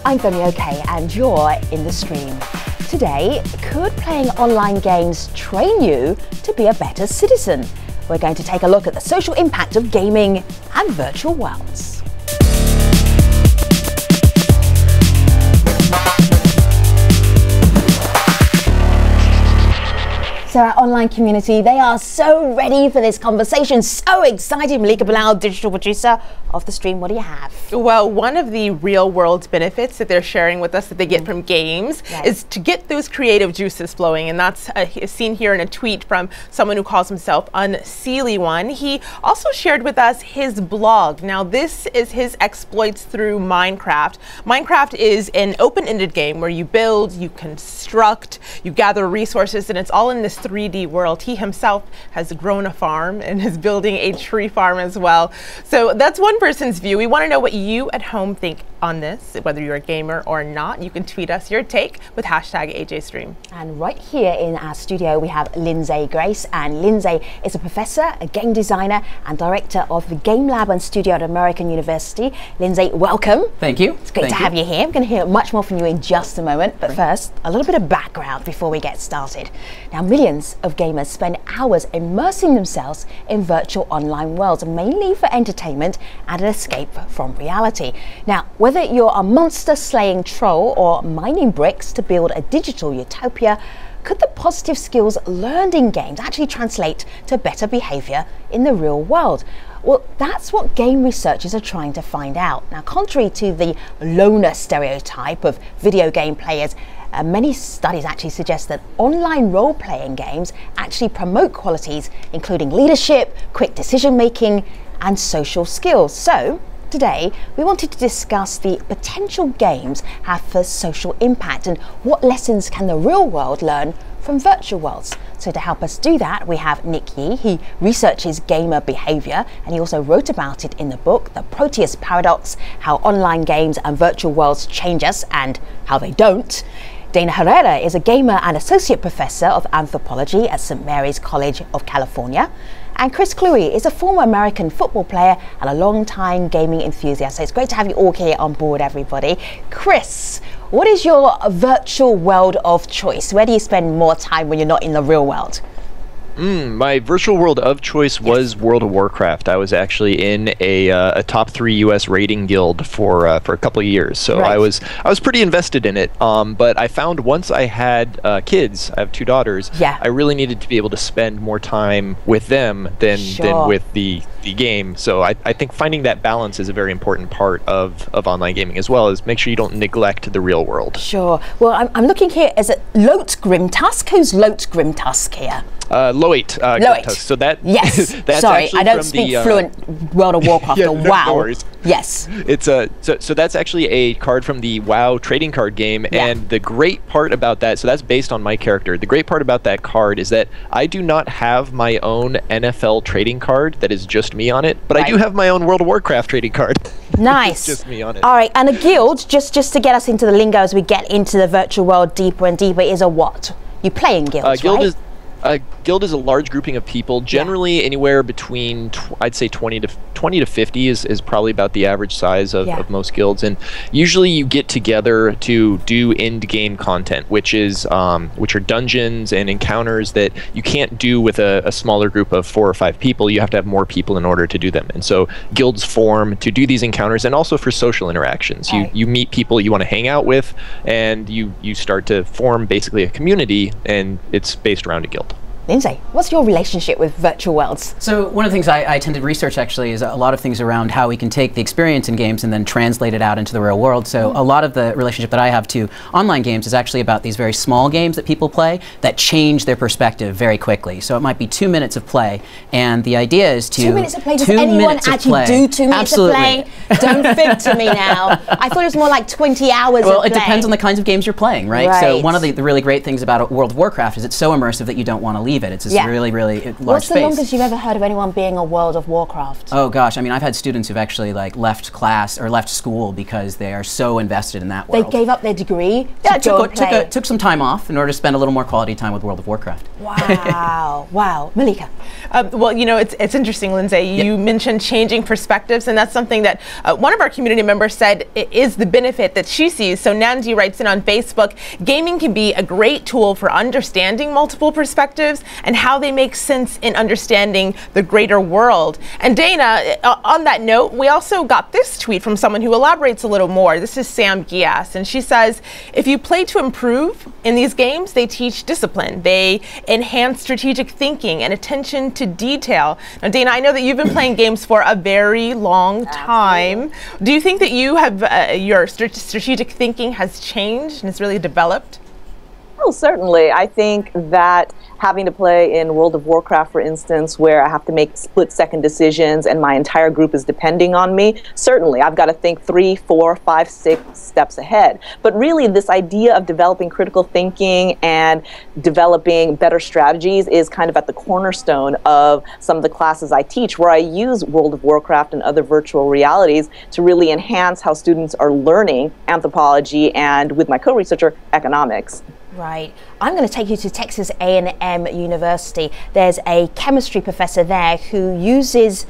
I'm Femi OK and you're in the stream. Today, could playing online games train you to be a better citizen? We're going to take a look at the social impact of gaming and virtual worlds. So our online community, they are so ready for this conversation, so excited. Malika Bilal, digital producer of the stream, what do you have? Well, one of the real world benefits that they're sharing with us that they get from games is to get those creative juices flowing, and that's seen here in a tweet from someone who calls himself Unseelie1. He also shared with us his blog. Now this is his exploits through Minecraft. Minecraft is an open-ended game where you build, you construct, you gather resources, and it's all in this 3D world. He himself has grown a farm and is building a tree farm as well. So that's one person's view. We want to know what you at home think on this, whether you're a gamer or not. You can tweet us your take with hashtag AJStream. And right here in our studio we have Lindsay Grace, and Lindsay is a professor, a game designer and director of the Game Lab and Studio at American University. Lindsay, welcome. Thank you. It's great to have you here. I'm going to hear much more from you in just a moment, but first a little bit of background before we get started. Now, millions of gamers spend hours immersing themselves in virtual online worlds, mainly for entertainment and an escape from reality. Now, whether you're a monster-slaying troll or mining bricks to build a digital utopia, could the positive skills learned in games actually translate to better behavior in the real world? Well, that's what game researchers are trying to find out. Now, contrary to the loner stereotype of video game players, many studies actually suggest that online role-playing games actually promote qualities including leadership, quick decision-making and social skills. So today, we wanted to discuss the potential games have for social impact and what lessons can the real world learn from virtual worlds. So to help us do that, we have Nick Yee. He researches gamer behavior and he also wrote about it in the book, The Proteus Paradox, How Online Games and Virtual Worlds Change Us and How They Don't. Dana Herrera is a gamer and associate professor of anthropology at St. Mary's College of California. And Chris Cluey is a former American football player and a long-time gaming enthusiast. So it's great to have you all here on board, everybody. Chris, what is your virtual world of choice? Where do you spend more time when you're not in the real world? My virtual world of choice was World of Warcraft. I was actually in a top 3 U.S. rating guild for a couple of years, so I was pretty invested in it. But I found once I had kids, I have 2 daughters. I really needed to be able to spend more time with them than with the game. So I think finding that balance is a very important part of online gaming, as well as make sure you don't neglect the real world. Sure. Well, I'm looking here. Is it Loat Grimtusk? Who's Loat Grimtusk here? Loat. So that that's sorry, I don't speak fluent World of Warcraft or WoW. No worries. Yes. It's so that's actually a card from the WoW trading card game, and the great part about that, so that's based on my character. The great part about that card is that I do not have my own NFL trading card that is just me on it, but I do have my own World of Warcraft trading card. Nice. Just me on it. All right, and a guild, just to get us into the lingo as we get into the virtual world deeper and deeper, is a what? You play in guilds, right? Guild is a large grouping of people, generally anywhere between, I'd say 20 to 50 is probably about the average size of most guilds, and usually you get together to do end-game content, which are dungeons and encounters that you can't do with a smaller group of 4 or 5 people. You have to have more people in order to do them, and so guilds form to do these encounters and also for social interactions. You meet people you want to hang out with, and you start to form basically a community, and it's based around a guild. Lindsay, what's your relationship with virtual worlds? So one of the things I tend to research actually is a lot of things around how we can take the experience in games and then translate it out into the real world. So a lot of the relationship that I have to online games is actually about these very small games that people play that change their perspective very quickly. So it might be 2 minutes of play, and the idea is to 2 minutes of play. Does anyone actually do 2 minutes of play? Don't fib to me now. I thought it was more like 20 hours of play. Well, it depends on the kinds of games you're playing, right? So one of the really great things about World of Warcraft is it's so immersive that you don't want to leave believe it. It's this really, really large What's the space. longest you've ever heard of anyone being a World of Warcraft? Oh gosh, I mean, I've had students who've actually like left class or left school because they are so invested in that world. They gave up their degree took some time off in order to spend a little more quality time with World of Warcraft. Wow, wow. Malika? Well, you know, it's interesting, Lindsay. You mentioned changing perspectives, and that's something that one of our community members said is the benefit that she sees. So Nandi writes in on Facebook, gaming can be a great tool for understanding multiple perspectives and how they make sense in understanding the greater world. And Dana, on that note, we also got this tweet from someone who elaborates a little more. This is Sam Gias, and she says, if you play to improve in these games, they teach discipline. They enhance strategic thinking and attention to detail. Now, Dana, I know that you've been playing games for a very long time. Do you think that you have your strategic thinking has changed and has really developed? Oh, certainly. I think that having to play in World of Warcraft, for instance, where I have to make split-second decisions and my entire group is depending on me, certainly I've got to think 3, 4, 5, 6 steps ahead. But really, this idea of developing critical thinking and developing better strategies is kind of at the cornerstone of some of the classes I teach, where I use World of Warcraft and other virtual realities to really enhance how students are learning anthropology and, with my co-researcher, economics. Right. I'm going to take you to Texas A&M University. There's a chemistry professor there who uses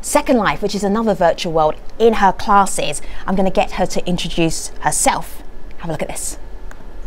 Second Life, which is another virtual world, in her classes. I'm going to get her to introduce herself. Have a look at this.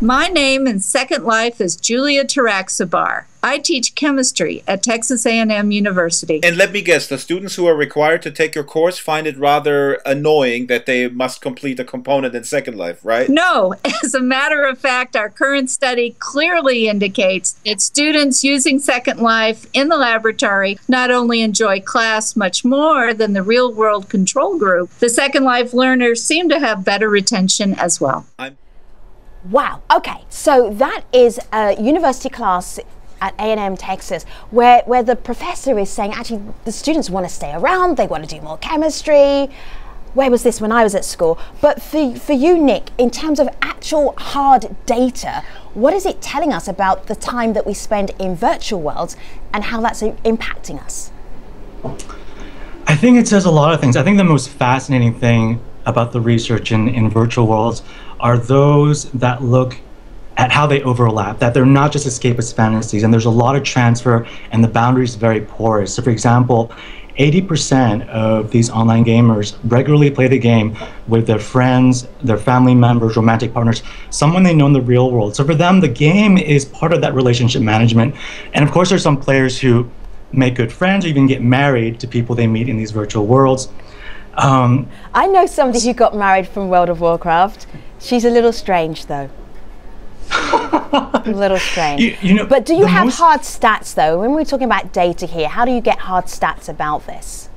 My name in Second Life is Julia Taraxabar. I teach chemistry at Texas A&M University. And let me guess, the students who are required to take your course find it rather annoying that they must complete a component in Second Life, right? No, as a matter of fact, our current study clearly indicates that students using Second Life in the laboratory not only enjoy class much more than the real-world control group, the Second Life learners seem to have better retention as well. Wow. Okay, so that is a university class at A&M Texas, where the professor is saying actually the students want to stay around, they want to do more chemistry. Where was this when I was at school? But for you, Nick, in terms of actual hard data, what is it telling us about the time that we spend in virtual worlds and how that's impacting us? I think it says a lot of things. I think the most fascinating thing about the research in virtual worlds are those that look at how they overlap, that they're not just escapist fantasies, and there's a lot of transfer and the boundaries very porous. So for example, 80% of these online gamers regularly play the game with their friends, their family members, romantic partners, someone they know in the real world. So for them, the game is part of that relationship management. And of course, there's some players who make good friends or even get married to people they meet in these virtual worlds. I know somebody who got married from World of Warcraft. She's a little strange, though. A little strange. You know, but do you have hard stats, though? When we're talking about data here, how do you get hard stats about this?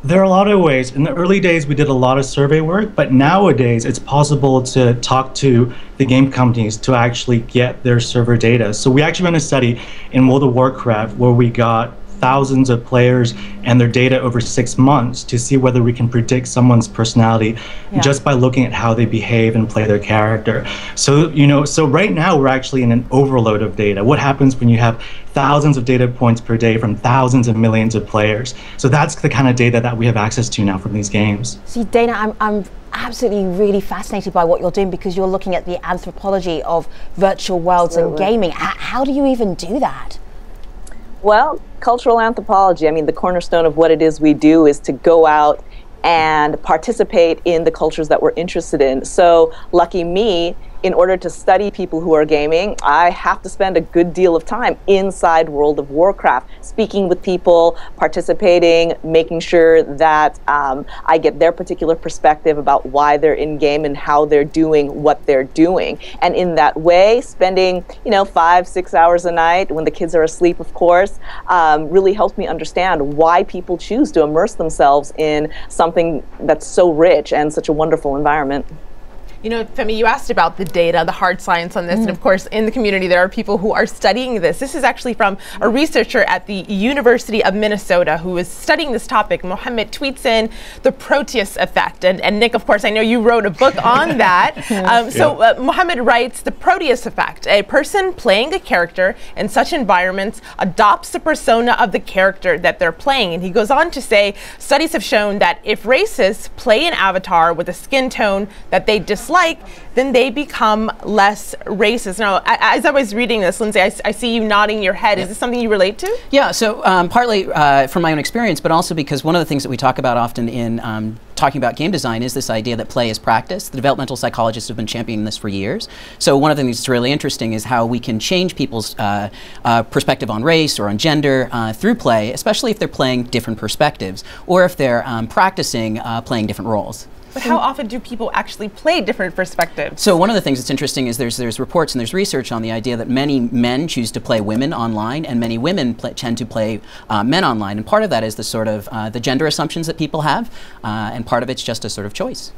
There are a lot of ways. In the early days, we did a lot of survey work, but nowadays it's possible to talk to the game companies to actually get their server data. So we actually ran a study in World of Warcraft where we got thousands of players and their data over 6 months to see whether we can predict someone's personality just by looking at how they behave and play their character. So, you know, so right now we're actually in an overload of data. What happens when you have thousands of data points per day from thousands of millions of players? So that's the kind of data that we have access to now from these games. See, Dana, I'm absolutely really fascinated by what you're doing because you're looking at the anthropology of virtual worlds and gaming. How do you even do that? Well, cultural anthropology, I mean, the cornerstone of what it is we do is to go out and participate in the cultures that we're interested in. So, lucky me, in order to study people who are gaming, I have to spend a good deal of time inside World of Warcraft, speaking with people, participating, making sure that I get their particular perspective about why they're in game and how they're doing what they're doing. And in that way, spending, 5-6 hours a night when the kids are asleep, of course, really helps me understand why people choose to immerse themselves in something that's so rich and such a wonderful environment. You know, Femi, you asked about the data, the hard science on this, and of course, in the community, there are people who are studying this. This is actually from a researcher at the University of Minnesota who is studying this topic. Mohammed tweets in the Proteus effect. And Nick, of course, I know you wrote a book on that. Mohammed writes, the Proteus effect. A person playing a character in such environments adopts the persona of the character that they're playing. And he goes on to say, studies have shown that if racists play an avatar with a skin tone that they dislike, then they become less racist. Now, as I was reading this, Lindsay, I see you nodding your head. Is this something you relate to? Yeah, so partly from my own experience, but also because one of the things that we talk about often in talking about game design is this idea that play is practice. The developmental psychologists have been championing this for years. So one of the things that's really interesting is how we can change people's perspective on race or on gender through play, especially if they're playing different perspectives or if they're practicing playing different roles. But how often do people actually play different perspectives? So one of the things that's interesting is there's reports and there's research on the idea that many men choose to play women online and many women tend to play men online. And part of that is the sort of the gender assumptions that people have, and part of it's just a sort of choice.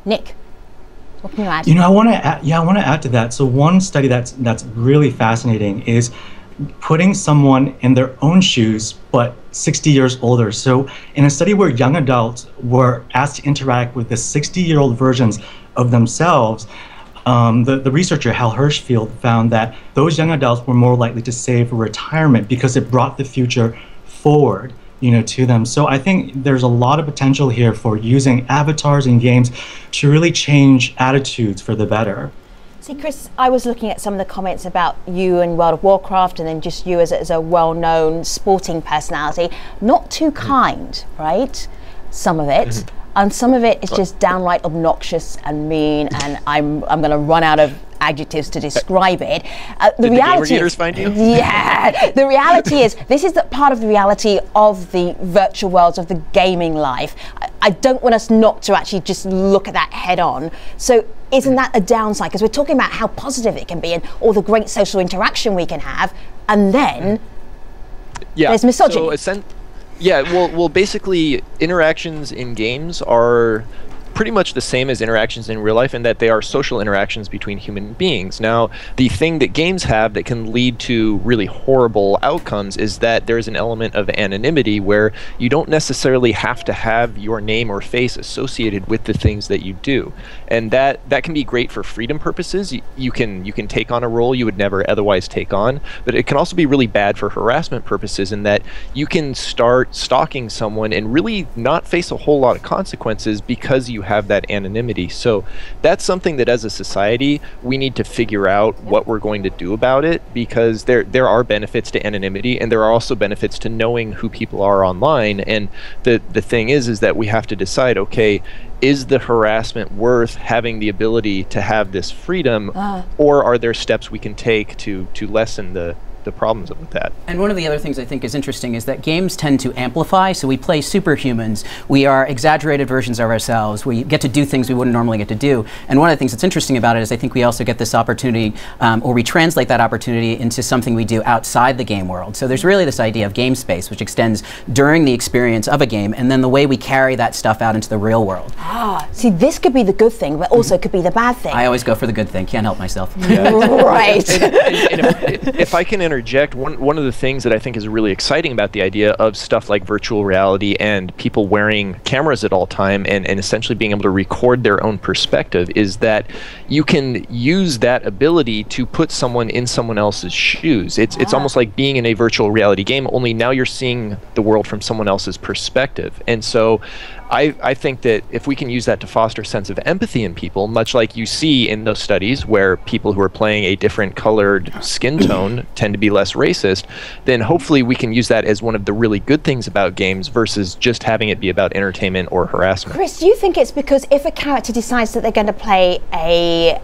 Nick, what can you add? You know, I want to add to that. So one study that's really fascinating is putting someone in their own shoes, but 60 years older. So in a study where young adults were asked to interact with the 60-year-old versions of themselves, the researcher, Hal Hirschfield, found that those young adults were more likely to save for retirement because it brought the future forward, you know, to them. So I think there's a lot of potential here for using avatars in games to really change attitudes for the better. See, Chris, I was looking at some of the comments about you and World of Warcraft and then just you as a well-known sporting personality. Not too kind, right? Some of it. And some of it is just downright obnoxious and mean, and I'm going to run out of adjectives to describe it. The reality is, find you? Yeah, the reality is, this is the part of the reality of the virtual worlds of the gaming life. I don't want us not to actually just look at that head on. So isn't that a downside? Because we're talking about how positive it can be and all the great social interaction we can have, and then there's misogyny. So well, basically, interactions in games are pretty much the same as interactions in real life in that they are social interactions between human beings. Now, the thing that games have that can lead to really horrible outcomes is that there's an element of anonymity where you don't necessarily have to have your name or face associated with the things that you do. And that can be great for freedom purposes. You can take on a role you would never otherwise take on, but it can also be really bad for harassment purposes in that you can start stalking someone and really not face a whole lot of consequences because you have that anonymity. So that's something that as a society we need to figure out what we're going to do about it, because there are benefits to anonymity and there are also benefits to knowing who people are online. And the thing is that we have to decide, okay, is the harassment worth having the ability to have this freedom, or are there steps we can take to lessen the problems with that? And one of the other things I think is interesting is that games tend to amplify. So we play superhumans. We are exaggerated versions of ourselves. We get to do things we wouldn't normally get to do. And one of the things that's interesting about it is I think we also get this opportunity, or we translate that opportunity into something we do outside the game world. So there's really this idea of game space, which extends during the experience of a game, and then the way we carry that stuff out into the real world. See, this could be the good thing, but also could be the bad thing. I always go for the good thing. Can't help myself. Yeah. Right. And if I can interject, one of the things that I think is really exciting about the idea of stuff like virtual reality and people wearing cameras at all time and essentially being able to record their own perspective is that you can use that ability to put someone in someone else's shoes. It's almost like being in a virtual reality game, only now you're seeing the world from someone else's perspective. And so I think that if we can use that to foster a sense of empathy in people, much like you see in those studies where people who are playing a different colored skin tone tend to be less racist, then hopefully we can use that as one of the really good things about games versus just having it be about entertainment or harassment. Chris, do you think it's because if a character decides that they're going to play a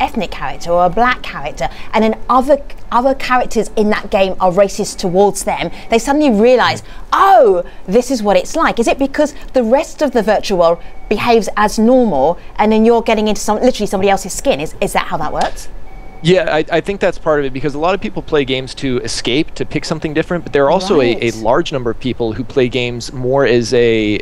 ethnic character or a black character, and then other characters in that game are racist towards them, they suddenly realize, oh, this is what it's like? Is it because the rest of the virtual world behaves as normal and then you're getting into literally somebody else's skin? Is that how that works? Yeah, I think that's part of it, because a lot of people play games to escape, to pick something different, but there are also a large number of people who play games more as an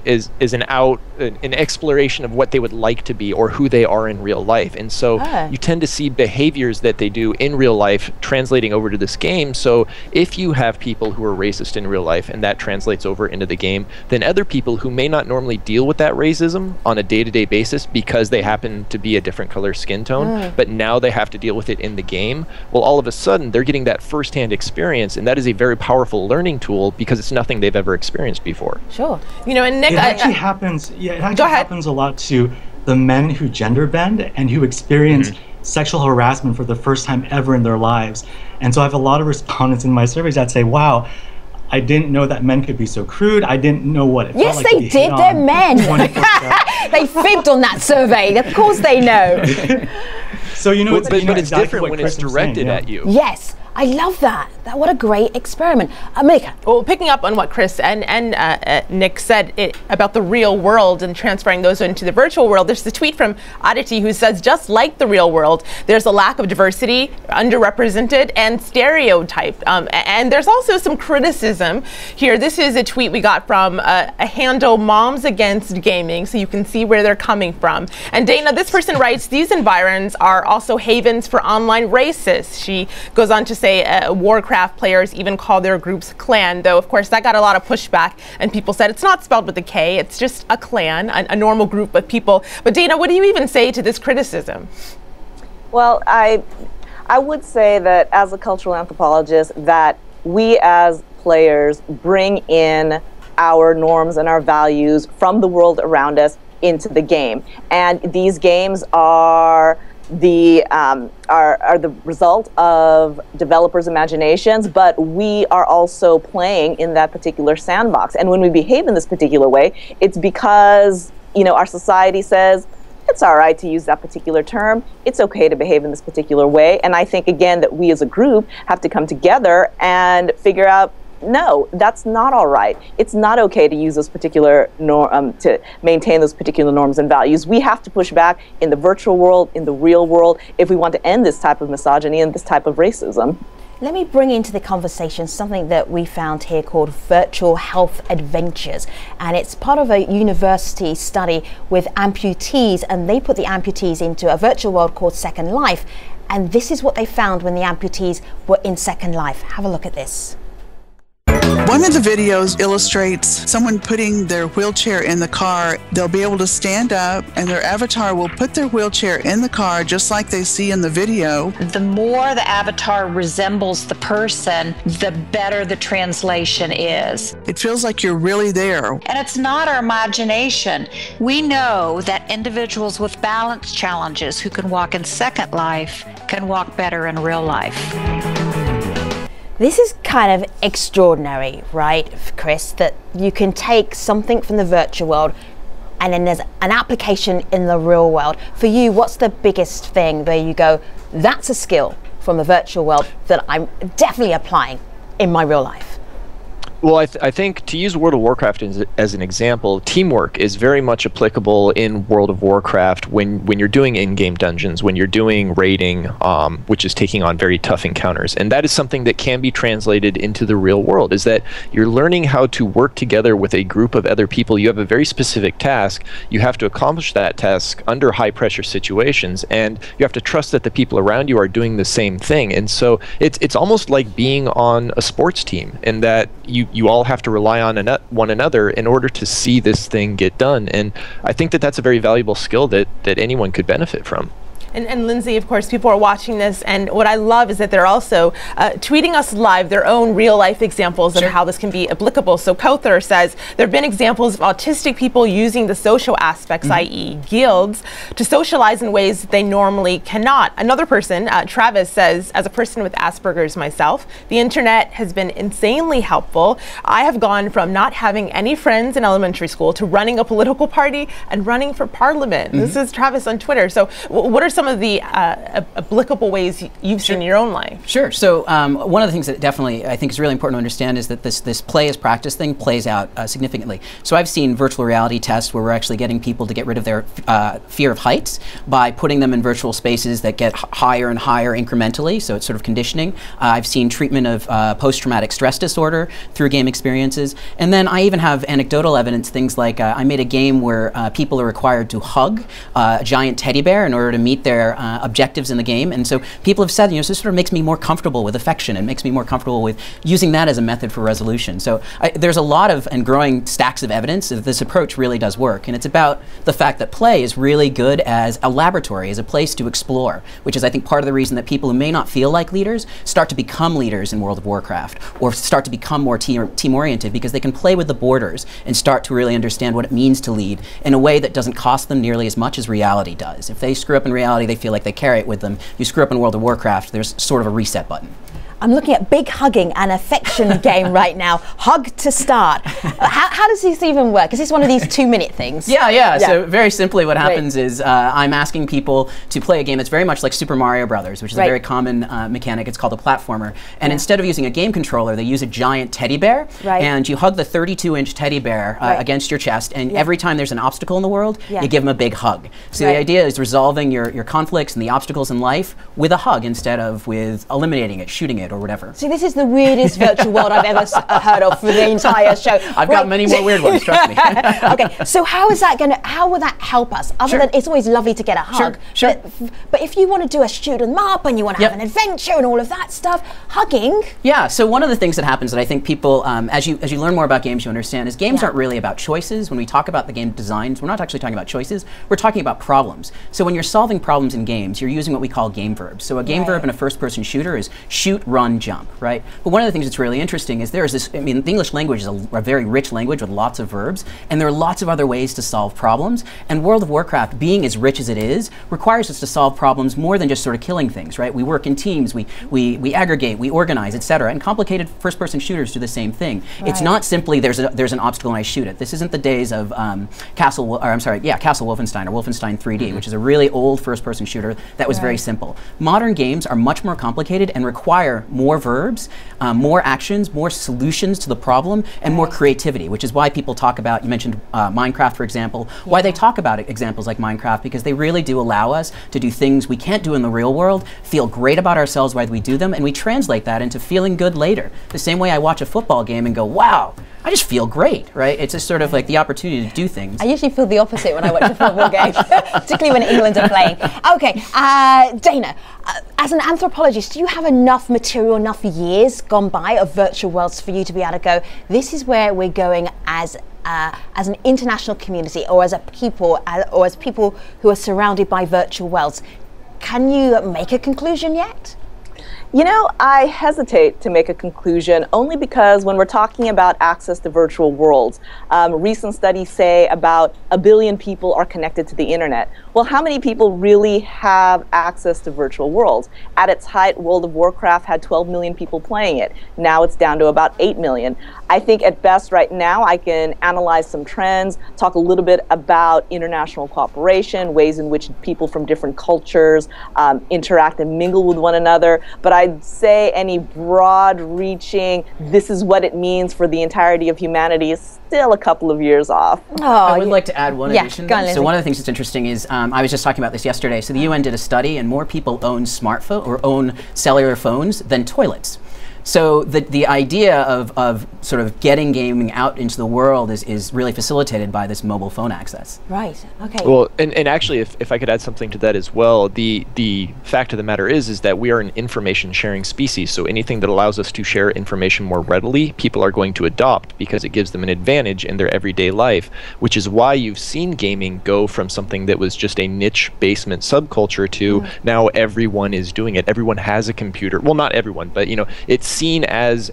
exploration of what they would like to be or who they are in real life. And so you tend to see behaviors that they do in real life translating over to this game. So if you have people who are racist in real life and that translates over into the game, then other people who may not normally deal with that racism on a day-to-day basis because they happen to be a different color skin tone, but now they have to deal with it in the game, well, all of a sudden they're getting that first-hand experience, and that is a very powerful learning tool because it's nothing they've ever experienced before. Sure. You know, and Nick, it actually happens. Yeah, it actually happens a lot to the men who gender bend and who experience sexual harassment for the first time ever in their lives. And so I have a lot of respondents in my surveys that say, "Wow, I didn't know that men could be so crude. I didn't know what it felt like to be hit on." Yes, they did. They're men. They fibbed on that survey. Of course they know. So you know, but it's different when it's directed at you. Yes, I love that. What a great experiment. Mika. Well, picking up on what Chris and Nick said about the real world and transferring those into the virtual world, there's a tweet from Aditi who says, just like the real world, there's a lack of diversity, underrepresented, and stereotyped. And there's also some criticism here. This is a tweet we got from a handle, Moms Against Gaming, so you can see where they're coming from. And Dana, this person writes, these environs are also havens for online racists. She goes on to say Warcraft players even call their groups clan, though of course that got a lot of pushback and people said it's not spelled with a K, it's just a clan, a normal group of people. But Dana, what do you even say to this criticism? Well, I would say that as a cultural anthropologist that we as players bring in our norms and our values from the world around us into the game. And these games are the result of developers' imaginations, but we are also playing in that particular sandbox. And when we behave in this particular way, it's because, you know, our society says it's all right to use that particular term. It's okay to behave in this particular way. And I think, again, that we as a group have to come together and figure out, no, that's not all right. It's not okay to use those particular to maintain those particular norms and values. We have to push back in the virtual world, in the real world, if we want to end this type of misogyny and this type of racism. Let me bring into the conversation something that we found here called virtual health adventures. And it's part of a university study with amputees, and they put the amputees into a virtual world called Second Life. And this is what they found when the amputees were in Second Life. Have a look at this. One of the videos illustrates someone putting their wheelchair in the car. They'll be able to stand up and their avatar will put their wheelchair in the car just like they see in the video. The more the avatar resembles the person, the better the translation is. It feels like you're really there. And it's not our imagination. We know that individuals with balance challenges who can walk in Second Life can walk better in real life. This is kind of extraordinary, right, Chris, that you can take something from the virtual world and then there's an application in the real world. For you, what's the biggest thing where you go, that's a skill from the virtual world that I'm definitely applying in my real life? Well, I think to use World of Warcraft as an example, teamwork is very much applicable in World of Warcraft when you're doing in-game dungeons, when you're doing raiding, which is taking on very tough encounters. And that is something that can be translated into the real world, is that you're learning how to work together with a group of other people. You have a very specific task. You have to accomplish that task under high-pressure situations, and you have to trust that the people around you are doing the same thing. And so it's almost like being on a sports team, in that you all have to rely on one another in order to see this thing get done. And I think that that's a very valuable skill that anyone could benefit from. And Lindsay, of course, people are watching this, and what I love is that they're also tweeting us live their own real-life examples of how this can be applicable. So Kauthar says, there have been examples of autistic people using the social aspects, i.e. guilds, to socialize in ways that they normally cannot. Another person, Travis, says, as a person with Asperger's myself, the internet has been insanely helpful. I have gone from not having any friends in elementary school to running a political party and running for parliament. This is Travis on Twitter. So what are some some of the applicable ways you've seen in your own life? Sure. So one of the things that definitely I think is really important to understand is that this play as practice thing plays out significantly. So I've seen virtual reality tests where we're actually getting people to get rid of their fear of heights by putting them in virtual spaces that get higher and higher incrementally, so it's sort of conditioning. I've seen treatment of post-traumatic stress disorder through game experiences. And then I even have anecdotal evidence, things like I made a game where people are required to hug a giant teddy bear in order to meet their objectives in the game. And so people have said, you know, this sort of makes me more comfortable with affection and makes me more comfortable with using that as a method for resolution. So there's a lot of and growing stacks of evidence that this approach really does work. And it's about the fact that play is really good as a laboratory, as a place to explore, which is I think part of the reason that people who may not feel like leaders start to become leaders in World of Warcraft or start to become more team-oriented, because they can play with the borders and start to really understand what it means to lead in a way that doesn't cost them nearly as much as reality does. If they screw up in reality, they feel like they carry it with them. You screw up in World of Warcraft, there's sort of a reset button. I'm looking at big hugging and affection game right now. Hug to start. How does this even work? Is this one of these 2-minute things? Yeah. So very simply what happens is I'm asking people to play a game that's very much like Super Mario Brothers, which is a very common mechanic. It's called a platformer. And instead of using a game controller, they use a giant teddy bear. And you hug the 32-inch teddy bear against your chest. And every time there's an obstacle in the world, you give them a big hug. So the idea is resolving your conflicts and the obstacles in life with a hug instead of with eliminating it, shooting it, or whatever. See, this is the weirdest virtual world I've ever heard of for the entire show. I've got many more weird ones, trust me. Okay, so how is that how will that help us? Other than it's always lovely to get a hug. Sure. But if you want to do a shoot 'em up and you want to have an adventure and all of that stuff, hugging. Yeah, so one of the things that happens that I think people, as you learn more about games, you understand is games aren't really about choices. When we talk about the game designs, we're not actually talking about choices, we're talking about problems. So when you're solving problems in games, you're using what we call game verbs. So a game verb in a first-person shooter is shoot, run, jump, right? But one of the things that's really interesting is there's this, I mean, the English language is a very rich language with lots of verbs, and there are lots of other ways to solve problems, and World of Warcraft, being as rich as it is, requires us to solve problems more than just sort of killing things, right? We work in teams, we aggregate, we organize, etc. And complicated first-person shooters do the same thing. It's not simply there's an obstacle and I shoot it. This isn't the days of Castle Wolfenstein or Wolfenstein 3D, which is a really old first-person shooter that was very simple. Modern games are much more complicated and require more verbs, more actions, more solutions to the problem, and more creativity, which is why people talk about, you mentioned Minecraft, for example, why they talk about examples like Minecraft, because they really do allow us to do things we can't do in the real world, feel great about ourselves while we do them, and we translate that into feeling good later. The same way I watch a football game and go, wow, I just feel great, right? It's just sort of like the opportunity to do things. I usually feel the opposite when I watch a football game, particularly when England are playing. Okay, Dana, as an anthropologist, do you have enough material, enough years gone by of virtual worlds for you to be able to go, this is where we're going as an international community, or as a people, or as people who are surrounded by virtual worlds? Can you make a conclusion yet? You know, I hesitate to make a conclusion only because when we're talking about access to virtual worlds, recent studies say about 1 billion people are connected to the internet. Well, how many people really have access to virtual worlds? At its height, World of Warcraft had 12 million people playing it. Now it's down to about 8 million. I think at best right now I can analyze some trends, talk a little bit about international cooperation, ways in which people from different cultures interact and mingle with one another. But I'd say any broad-reaching, this is what it means for the entirety of humanity is still a couple of years off. I would like to add one addition. So one of the things that's interesting is, I was just talking about this yesterday, so the UN did a study and more people own smartphone or own cellular phones than toilets. So the idea of sort of getting gaming out into the world is really facilitated by this mobile phone access. Right, okay. Well, and actually, if I could add something to that as well, the fact of the matter is that we are an information sharing species, so anything that allows us to share information more readily, people are going to adopt because it gives them an advantage in their everyday life, which is why you've seen gaming go from something that was just a niche basement subculture to now everyone is doing it. Everyone has a computer. Well, not everyone, but you know, it's seen as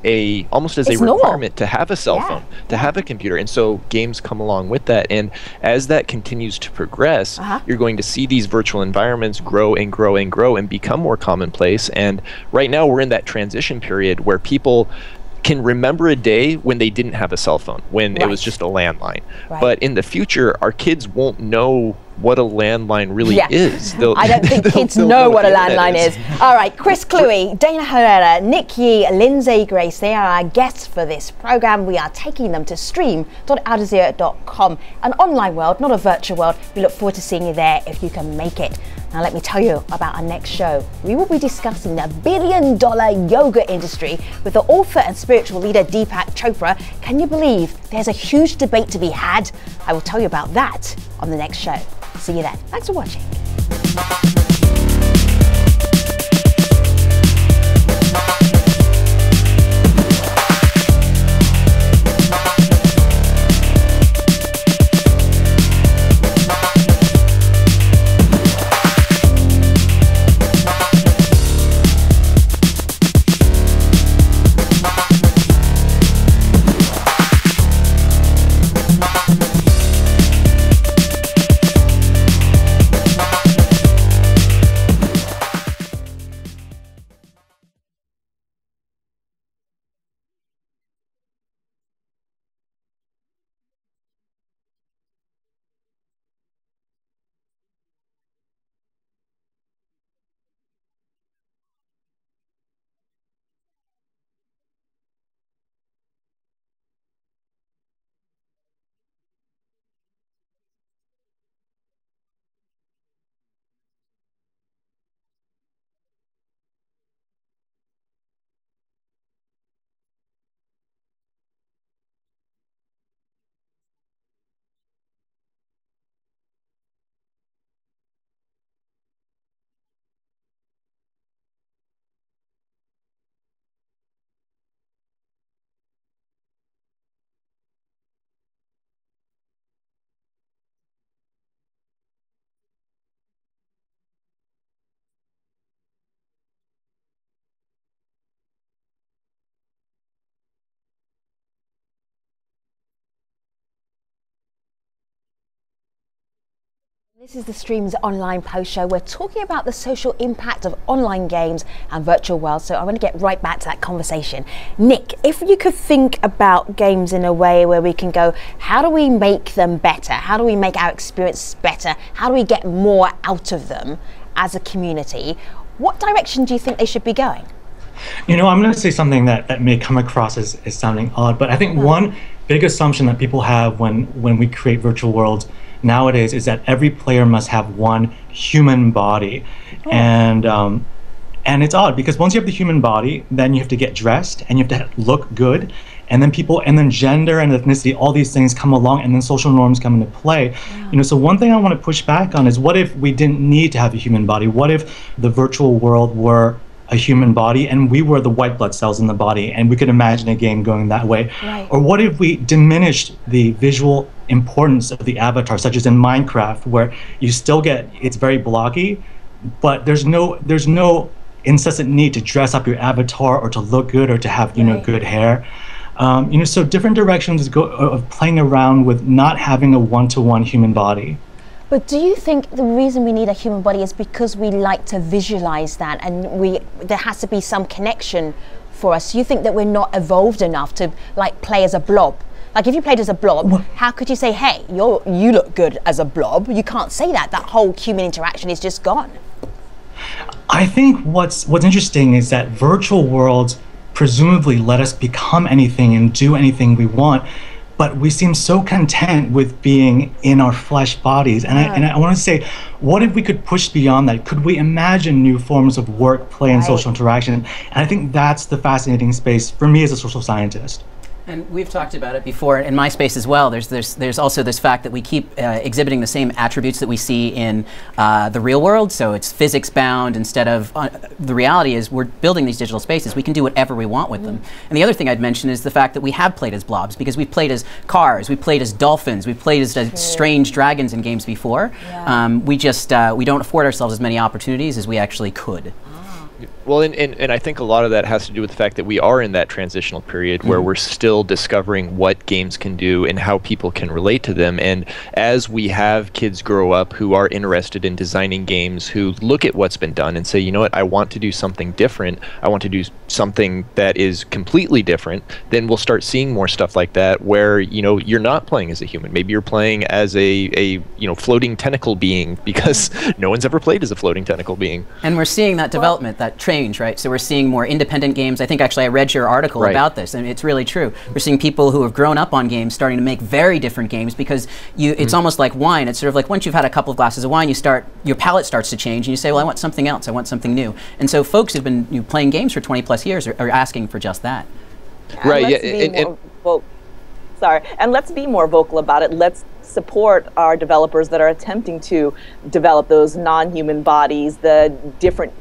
almost as a requirement to have a cell phone, to have a computer, and so games come along with that. And as that continues to progress, you're going to see these virtual environments grow and grow and grow and become more commonplace. And right now we're in that transition period where people can remember a day when they didn't have a cell phone, when it was just a landline. But in the future, our kids won't know what a landline really is. I don't think kids know what a landline is. All right, Chris Cluey, Dana Herrera, Nick Yee, Lindsay Grace, they are our guests for this program. We are taking them to stream.aljazeera.com, an online world, not a virtual world. We look forward to seeing you there if you can make it. Now let me tell you about our next show. We will be discussing the billion-dollar yoga industry with the author and spiritual leader Deepak Chopra. Can you believe there's a huge debate to be had? I will tell you about that on the next show. See you then. Thanks for watching. This is the Streams Online Post Show. We're talking about the social impact of online games and virtual worlds, so I want to get right back to that conversation. Nick, if you could think about games in a way where we can go, how do we make them better? How do we make our experience better? How do we get more out of them as a community? What direction do you think they should be going? You know, I'm going to say something that may come across as sounding odd, but I think one big assumption that people have when we create virtual worlds nowadays is that every player must have one human body. And it's odd because once you have the human body, then you have to get dressed and you have to look good, and then gender and ethnicity, all these things come along, and then social norms come into play. You know, so one thing I want to push back on is, what if we didn't need to have a human body? What if the virtual world were a human body and we were the white blood cells in the body, and we could imagine a game going that way? Or what if we diminished the visual importance of the avatar, such as in Minecraft, where you still get, it's very blocky, but there's no incessant need to dress up your avatar or to look good or to have, you know, good hair. You know, so different directions of playing around with not having a one-to-one human body. But do you think the reason we need a human body is because we like to visualize that, and there has to be some connection for us? You think that we're not evolved enough to like play as a blob? Like if you played as a blob, how could you say, hey, you look good as a blob? You can't say that. That whole human interaction is just gone. I think what's interesting is that virtual worlds presumably let us become anything and do anything we want, but we seem so content with being in our flesh bodies. And I want to say, what if we could push beyond that? Could we imagine new forms of work, play, and social interaction? And I think that's the fascinating space for me as a social scientist. And we've talked about it before in my space as well. There's also this fact that we keep exhibiting the same attributes that we see in the real world. So it's physics bound instead of, the reality is we're building these digital spaces. We can do whatever we want with them. And the other thing I'd mention is the fact that we have played as blobs, because we've played as cars, we've played as dolphins, we've played as strange dragons in games before. We don't afford ourselves as many opportunities as we actually could. Well, and I think a lot of that has to do with the fact that we are in that transitional period where we're still discovering what games can do and how people can relate to them. And as we have kids grow up who are interested in designing games, who look at what's been done and say, you know what, I want to do something different, I want to do something that is completely different, then we'll start seeing more stuff like that where, you know, you're not playing as a human. Maybe you're playing as a you know, floating tentacle being, because no one's ever played as a floating tentacle being. And we're seeing that development, that change, right? So we're seeing more independent games. I think actually I read your article about this, and it's really true. We're seeing people who have grown up on games starting to make very different games, because it's almost like wine. It's sort of like once you've had a couple of glasses of wine, your palate starts to change, and you say, well, I want something else. I want something new. And so folks who've been playing games for 20+ years are asking for just that. Right. And let's be more vocal about it. Let's support our developers that are attempting to develop those non-human bodies, the different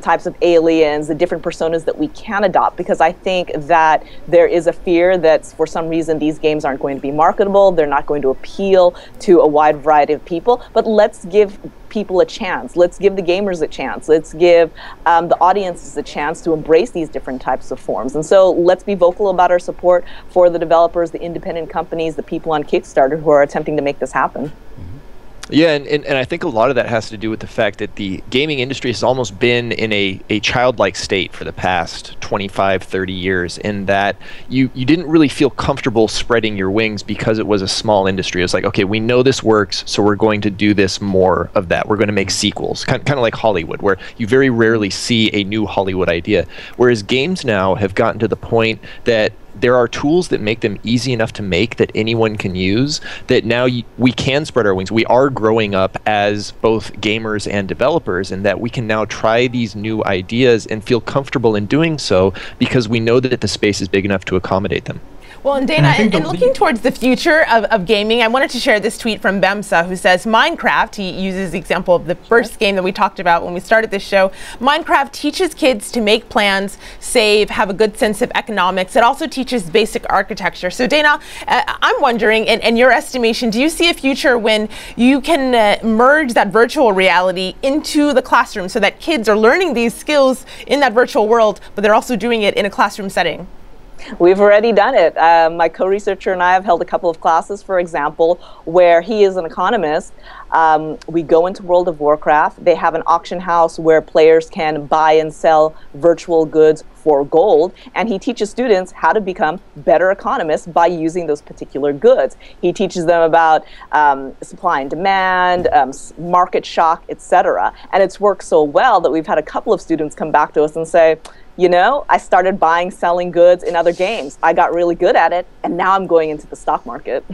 types of aliens, the different personas that we can adopt, because I think that there is a fear that for some reason these games aren't going to be marketable, they're not going to appeal to a wide variety of people. But let's give people a chance. Let's give the gamers a chance. Let's give the audiences a chance to embrace these different types of forms. And so let's be vocal about our support for the developers, the independent companies, the people on Kickstarter who are attempting to make this happen. Yeah, and I think a lot of that has to do with the fact that the gaming industry has almost been in a childlike state for the past 25, 30 years, in that you didn't really feel comfortable spreading your wings because it was a small industry. It's like, okay, we know this works, so we're going to do this more of that. We're going to make sequels, kind of like Hollywood, where you very rarely see a new Hollywood idea. Whereas games now have gotten to the point that there are tools that make them easy enough to make that anyone can use, that now we can spread our wings. We are growing up as both gamers and developers, and that we can now try these new ideas and feel comfortable in doing so because we know that the space is big enough to accommodate them. Well, and Dana, and looking towards the future of gaming, I wanted to share this tweet from Bemsa, who says, Minecraft, he uses the example of the first game that we talked about when we started this show, Minecraft teaches kids to make plans, save, have a good sense of economics. It also teaches basic architecture. So Dana, I'm wondering, in your estimation, do you see a future when you can merge that virtual reality into the classroom so that kids are learning these skills in that virtual world, but they're also doing it in a classroom setting? We've already done it. My co-researcher and I have held a couple of classes, for example, where he is an economist. We go into World of Warcraft. They have an auction house where players can buy and sell virtual goods for gold, and he teaches students how to become better economists by using those particular goods. He teaches them about supply and demand, market shock, etc. And it's worked so well that we've had a couple of students come back to us and say, you know, I started buying, selling goods in other games. I got really good at it, and now I'm going into the stock market.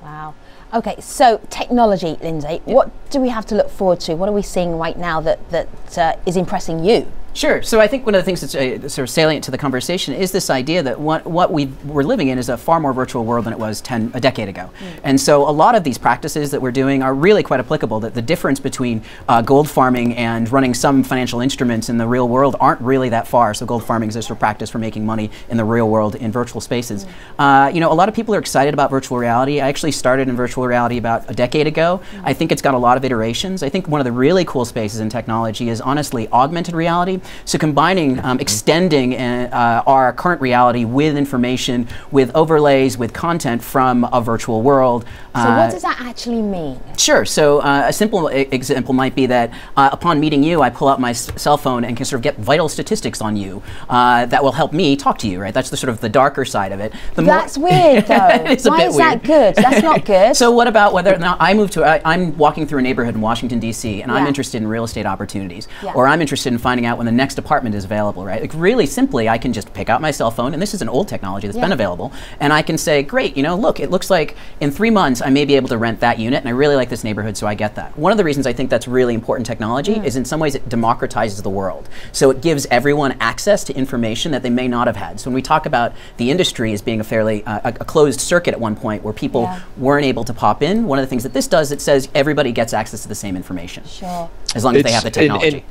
Wow. Okay, so technology, Lindsay, what do we have to look forward to? What are we seeing right now that is impressing you? Sure. So I think one of the things that's sort of salient to the conversation is this idea that what we're living in is a far more virtual world than it was a decade ago. And so a lot of these practices that we're doing are really quite applicable. That the difference between gold farming and running some financial instruments in the real world aren't really that far. So gold farming is a sort of practice for making money in the real world in virtual spaces. You know, a lot of people are excited about virtual reality. I actually started in virtual reality about a decade ago. I think it's got a lot of iterations. I think one of the really cool spaces in technology is honestly augmented reality. So combining, extending our current reality with information, with overlays, with content from a virtual world. So what does that actually mean? Sure. So a simple example might be that upon meeting you, I pull out my cell phone and can sort of get vital statistics on you that will help me talk to you, right? That's the sort of the darker side of it. That's weird, though. Why is that good? That's not good. So what about whether now I'm walking through a neighborhood in Washington, D.C., and I'm interested in real estate opportunities, or I'm interested in finding out when the next apartment is available, right? Like really simply, I can just pick out my cell phone, and this is an old technology that's been available, and I can say, great, you know, look, it looks like in 3 months I may be able to rent that unit, and I really like this neighborhood, so I get that. One of the reasons I think that's really important technology is in some ways it democratizes the world. So it gives everyone access to information that they may not have had. So when we talk about the industry as being a fairly a closed circuit at one point where people weren't able to pop in, one of the things that this does, it says everybody gets access to the same information. Sure. As long as they have the technology.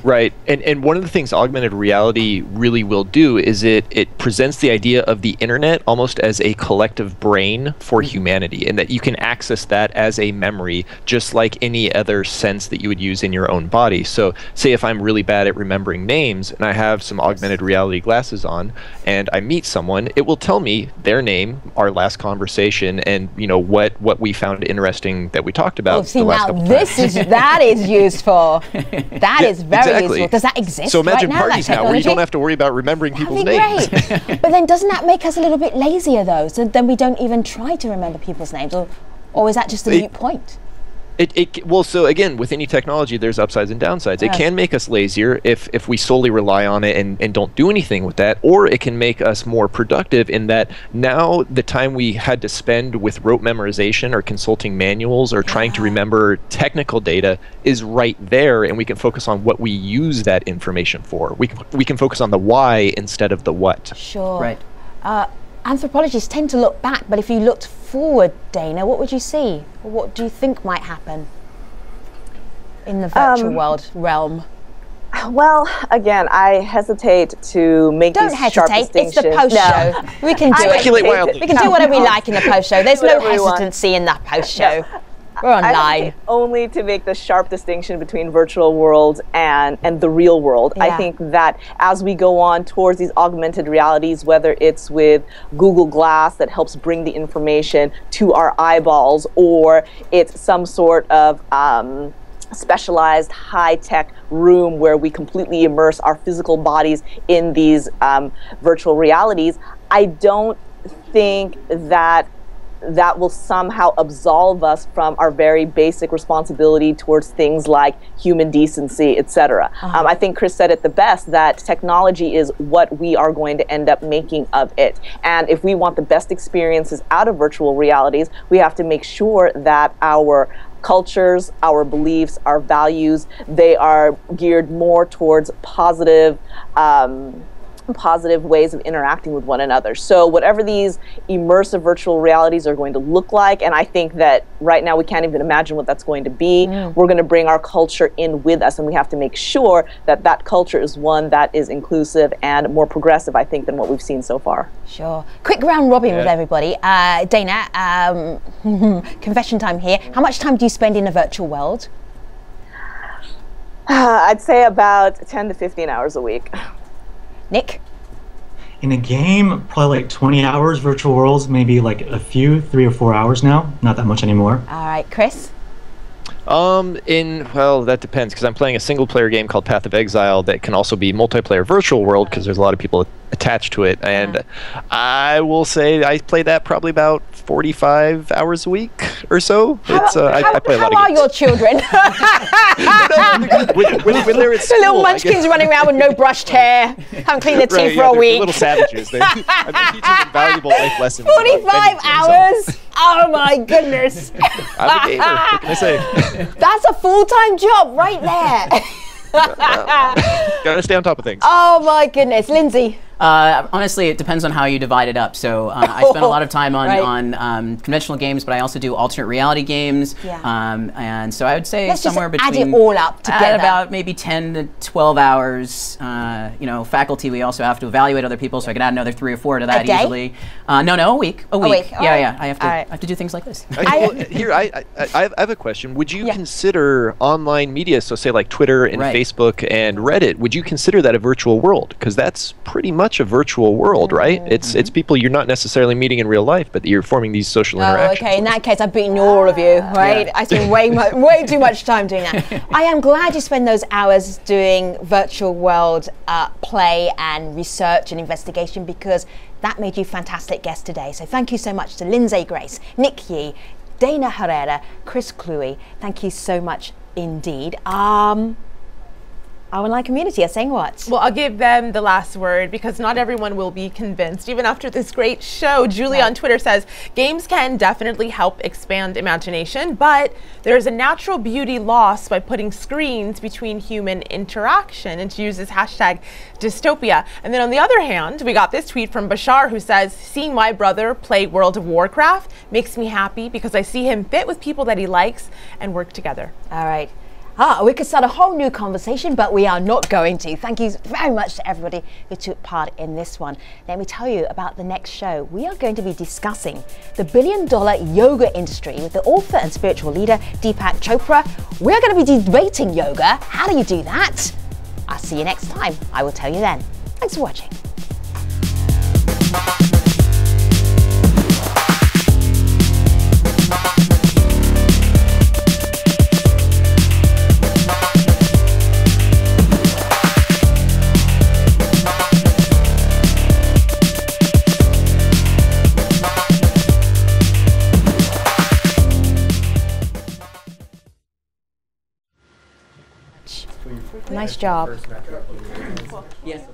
Right, and one of the things augmented reality really will do is it presents the idea of the internet almost as a collective brain for humanity, and that you can access that as a memory just like any other sense that you would use in your own body. So say if I'm really bad at remembering names and I have some augmented reality glasses on and I meet someone, it will tell me their name, our last conversation, and what we found interesting that we talked about. Oh, see, now that is useful. That is very useful. Does that exist? So imagine right now, parties now where you don't have to worry about remembering people's names. But then doesn't that make us a little bit lazier though? So then we don't even try to remember people's names, or is that just a moot point? Well, so again, with any technology, there's upsides and downsides. It can make us lazier if we solely rely on it and don't do anything with that, or it can make us more productive in that now the time we had to spend with rote memorization or consulting manuals or trying to remember technical data is right there, and we can focus on what we use that information for. We can focus on the why instead of the what. Sure. Right. Anthropologists tend to look back, but if you looked forward, Dana, what would you see? What do you think might happen in the virtual world realm? Well, again, I hesitate to make these sharp distinctions. It's the post show. We can do Speculate wildly. We can do whatever we like in the post show. There's no hesitancy in that post show. We're online. I hesitate only to make the sharp distinction between virtual worlds and the real world. I think that as we go on towards these augmented realities, whether it's with Google Glass that helps bring the information to our eyeballs, or it's some sort of specialized high-tech room where we completely immerse our physical bodies in these virtual realities, I don't think that will somehow absolve us from our very basic responsibility towards things like human decency, etc. I think Chris said it the best, that technology is what we are going to end up making of it. And if we want the best experiences out of virtual realities, we have to make sure that our cultures, our beliefs, our values, they are geared more towards positive ways of interacting with one another. So whatever these immersive virtual realities are going to look like, and I think that right now we can't even imagine what that's going to be, we're going to bring our culture in with us, and we have to make sure that that culture is one that is inclusive and more progressive, I think, than what we've seen so far. Sure. Quick round robin with everybody. Dana, confession time here. How much time do you spend in a virtual world? I'd say about 10 to 15 hours a week. Nick? In a game, probably like 20 hours. Virtual worlds, maybe like a few, 3 or 4 hours now. Not that much anymore. All right, Chris? Well, that depends, because I'm playing a single-player game called Path of Exile that can also be multiplayer virtual world, because there's a lot of people attached to it, and I will say I play that probably about 45 hours a week or so. I play a lot of games. How are your children? when they're at school, the little munchkins running around with no brushed hair, haven't cleaned their teeth for a week. Little savages. I've been teaching them valuable life lessons. 45 hours? Oh my goodness. I'm a gamer. What can I say? That's a full-time job right there. Gotta stay on top of things. Oh my goodness. Lindsay? Honestly, it depends on how you divide it up. So I spend a lot of time on conventional games, but I also do alternate reality games. And so I would say somewhere between... add it all up together. About maybe 10 to 12 hours. Faculty, we also have to evaluate other people, so I can add another 3 or 4 to that easily. No, a week. A week. Yeah. I have to do things like this. Here, I have a question. Would you consider online media, so say like Twitter and Facebook and Reddit, would you consider that a virtual world? Because that's pretty much a virtual world, right? It's people you're not necessarily meeting in real life, but you're forming these social interactions. Okay, in that case, I've beaten all of you, right? I spend way too much time doing that. I am glad you spend those hours doing virtual world play and research and investigation, because that made you fantastic guests today. So thank you so much to Lindsay Grace, Nick Yee, Dana Herrera, Chris Cluey. Thank you so much indeed. Our online community are saying what? Well, I'll give them the last word, because not everyone will be convinced, even after this great show. Julie on Twitter says, games can definitely help expand imagination, but there's a natural beauty lost by putting screens between human interaction, and she uses hashtag dystopia. And then on the other hand, we got this tweet from Bashar, who says, seeing my brother play World of Warcraft makes me happy because I see him fit with people that he likes and work together. All right. We could start a whole new conversation, but we are not going to. Thank you very much to everybody who took part in this one. Let me tell you about the next show. We are going to be discussing the billion-dollar yoga industry with the author and spiritual leader Deepak Chopra. We're going to be debating yoga. How do you do that? I'll see you next time. I will tell you then. Thanks for watching. Nice job. Yes.